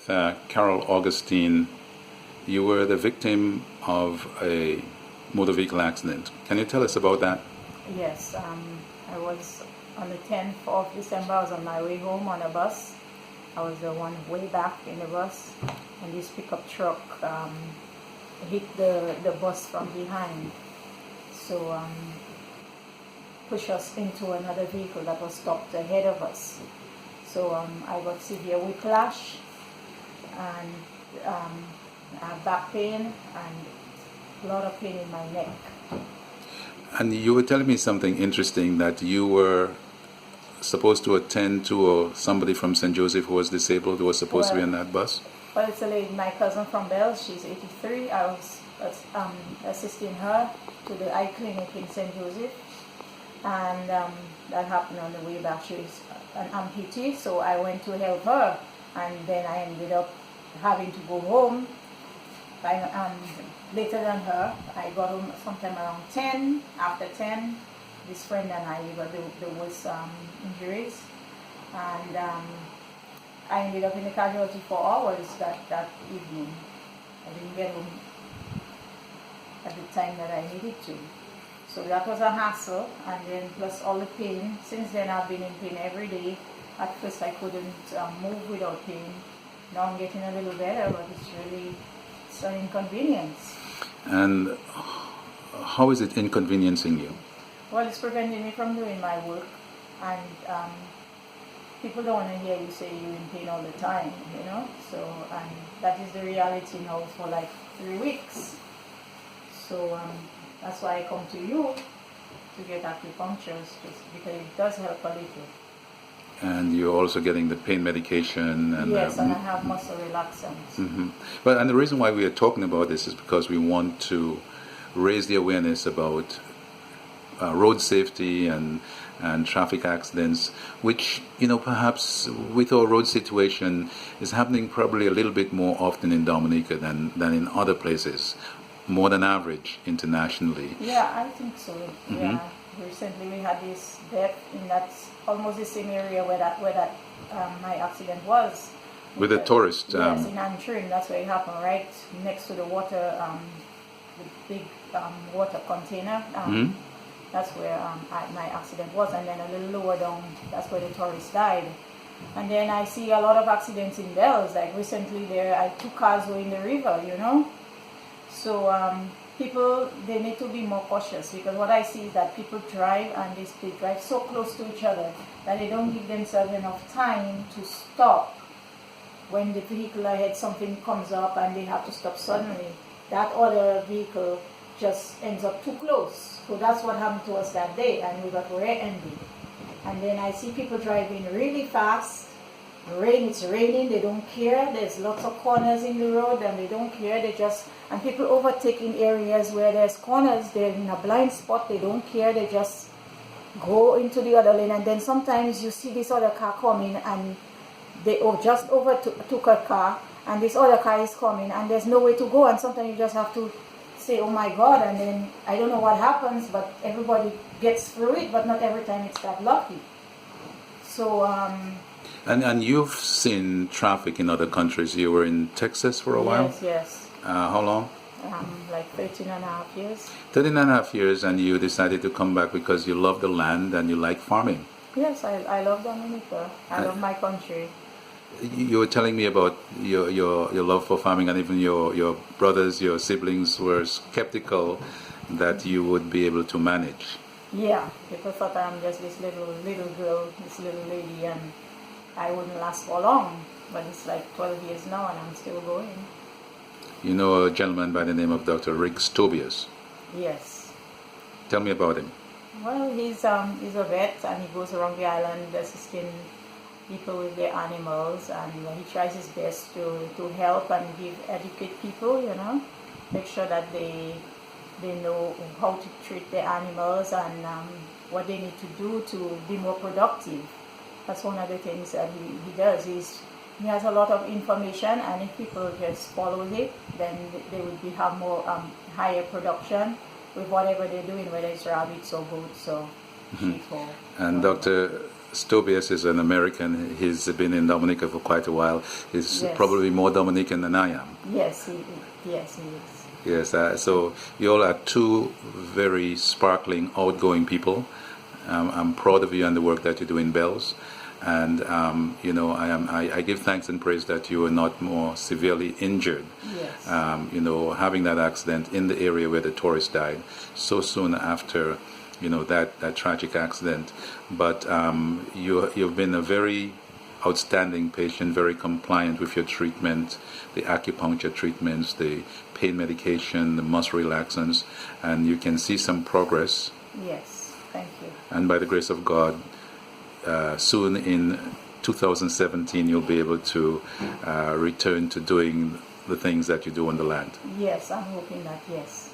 with Carol Augustine. You were the victim of a motor vehicle accident. Can you tell us about that? Yes, I was on the 10th of December. I was on my way home on a bus. I was the one way back in the bus, and this pickup truck hit the bus from behind. So pushed us into another vehicle that was stopped ahead of us. So I got severe whiplash and I have back pain and a lot of pain in my neck. And you were telling me something interesting, that you were supposed to attend to somebody from St. Joseph who was disabled, who was supposed to be on that bus? Well, it's a lady, my cousin from Bells. She's 83. I was assisting her to the eye clinic in St. Joseph. And that happened on the way back. She was an amputee, so I went to help her. And then I ended up having to go home. Later than her, I got home sometime around 10. After 10, this friend and I got the worst injuries. And I ended up in the casualty for hours that evening. I didn't get home at the time that I needed to. So that was a hassle, and then plus all the pain. Since then I've been in pain every day. At first I couldn't move without pain. Now I'm getting a little better, but it's an inconvenience. And how is it inconveniencing you? Well, it's preventing me from doing my work, and people don't want to hear you say you're in pain all the time, you know. So, and that is the reality now for like 3 weeks. So that's why I come to you to get acupuncture, just because it does help a little. And you're also getting the pain medication. And, yes, and I have muscle relaxants. Mm-hmm. But and the reason why we are talking about this is because we want to raise the awareness about road safety and traffic accidents, which, you know, perhaps with our road situation is happening probably a little bit more often in Dominica than in other places, more than average internationally. Yeah, I think so. Mm-hmm. Yeah, recently we had this death in that almost the same area where that my accident was. With a tourist. Yes, in Antrim, that's where it happened, right next to the water, the big water container. Mm-hmm. That's where my accident was, and then a little lower down, that's where the tourist died. And then I see a lot of accidents in Bells. Like recently, two cars were in the river, you know. So people, they need to be more cautious, because what I see is that people drive and they drive so close to each other that they don't give themselves enough time to stop. When the vehicle ahead, something comes up and they have to stop suddenly, that other vehicle just ends up too close. So that's what happened to us that day, and we got rear-ended. And then I see people driving really fast. It's raining, they don't care. There's lots of corners in the road and they don't care. And people overtake in areas where there's corners, they're in a blind spot, they don't care. They just go into the other lane, and then sometimes you see this other car coming and they just overtook a car, and this other car is coming and there's no way to go, and sometimes you just have to say, oh my God, and then I don't know what happens, but everybody gets through it, but not every time it's that lucky. So and you've seen traffic in other countries. You were in Texas for a while? Yes. How long? Like 13 and a half years. 13 and a half years, and you decided to come back because you love the land and you like farming. Yes, I love Dominica. I love my country. You were telling me about your love for farming, and even your brothers, your siblings were skeptical that you would be able to manage. Yeah, people thought I'm just this little girl, this little lady, and I wouldn't last for long. But it's like 12 years now, and I'm still going. You know a gentleman by the name of Dr. Rick Stobius? Yes. Tell me about him. Well, he's a vet, and he goes around the island assisting people with their animals, and he tries his best to help and educate people, you know, make sure that they know how to treat their animals and what they need to do to be more productive. That's one of the things that he does. He has a lot of information, and if people just follow it, then they would have more higher production with whatever they're doing, whether it's rabbits or goats or sheep. And Dr. Tobias is an American. He's been in Dominica for quite a while. He's Yes. probably more Dominican than I am. Yes, yes, he is. Yes, so you all are two very sparkling, outgoing people. I'm proud of you and the work that you do in Bells, and I give thanks and praise that you were not more severely injured. Yes. Having that accident in the area where the tourist died so soon after, that tragic accident. But you've been a very outstanding patient, very compliant with your treatment, the acupuncture treatments, the pain medication, the muscle relaxants, and you can see some progress. Yes, thank you. And by the grace of God, soon in 2017, you'll be able to return to doing the things that you do on the land. Yes, I'm hoping that, yes.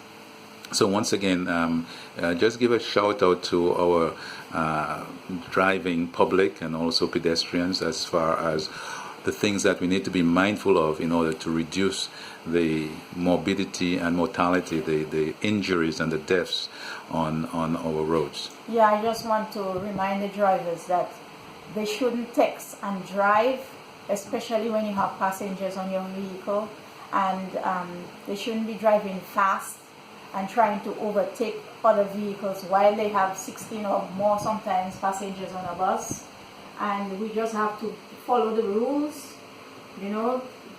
So once again, just give a shout out to our driving public and also pedestrians as far as the things that we need to be mindful of in order to reduce the morbidity and mortality, the injuries and the deaths on our roads. Yeah, I just want to remind the drivers that they shouldn't text and drive, especially when you have passengers on your vehicle, and they shouldn't be driving fast and trying to overtake other vehicles while they have 16 or more sometimes passengers on a bus. And we just have to follow the rules,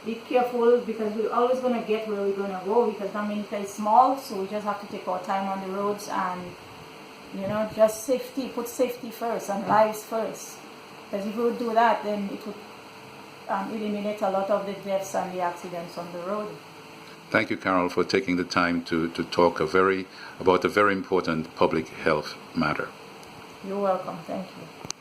be careful, because we're always going to get where we're going to go, because Dominica is small, so we just have to take our time on the roads and just put safety first and lives first, because if we would do that, then it would eliminate a lot of the deaths and the accidents on the road. Thank you, Carol, for taking the time to talk about a very important public health matter. You're welcome. Thank you.